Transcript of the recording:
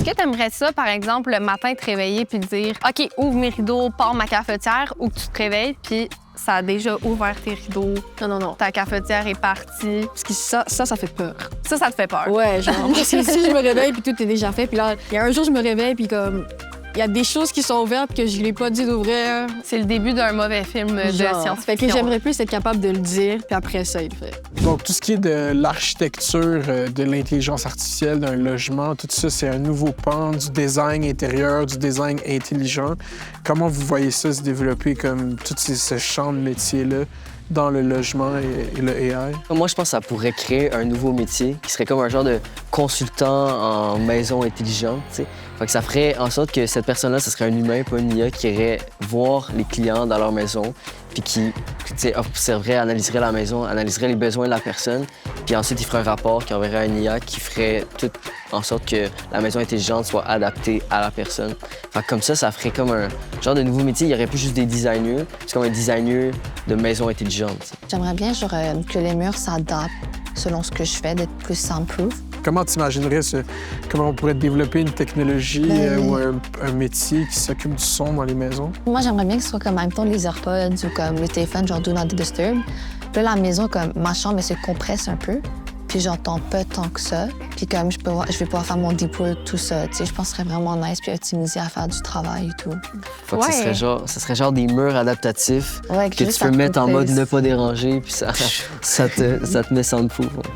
que tu aimerais ça, par exemple, le matin, te réveiller puis te dire « OK, ouvre mes rideaux, pars ma cafetière » ou que tu te réveilles puis ça a déjà ouvert tes rideaux, Non. ta cafetière est partie. Parce que ça fait peur. Ça te fait peur. Ouais, genre, parce que si je me réveille puis tout est déjà fait, puis là, il y a un jour, je me réveille puis comme, il y a des choses qui sont ouvertes que je l'ai pas dit d'ouvrir. C'est le début d'un mauvais film de science-fiction. Fait que j'aimerais plus être capable de le dire, puis après ça, il le fait. Donc, tout ce qui est de l'architecture, de l'intelligence artificielle d'un logement, tout ça, c'est un nouveau pan du design intérieur, du design intelligent. Comment vous voyez ça se développer comme tout ce champ de métier-là dans le logement et le AI? Moi, je pense que ça pourrait créer un nouveau métier qui serait comme un genre de consultant en maison intelligente, tu sais. Fait que ça ferait en sorte que cette personne-là, ce serait un humain, pas une IA, qui irait voir les clients dans leur maison, puis qui observerait, analyserait la maison, analyserait les besoins de la personne, puis ensuite, il ferait un rapport qui enverrait à une IA qui ferait tout en sorte que la maison intelligente soit adaptée à la personne. Fait que comme ça ferait comme un genre de nouveau métier. Il n'y aurait plus juste des designers, c'est comme un designer de maison intelligente. J'aimerais bien genre, que les murs s'adaptent selon ce que je fais, d'être plus soundproof. Comment tu imaginerais comment on pourrait développer une technologie ou un métier qui s'occupe du son dans les maisons? Moi, j'aimerais bien que ce soit comme en même temps les AirPods ou comme le téléphone, genre Do Not Disturb. Puis là, la maison, comme ma chambre, elle se compresse un peu. Puis j'entends pas tant que ça. Puis comme je vais pouvoir faire mon deep work, tout ça. Tu sais, je pense que ce serait vraiment nice puis optimisé à faire du travail et tout. Fait que ce serait genre des murs adaptatifs Ouais, que tu peux mettre en mode ne pas déranger, puis ça te met soundproof.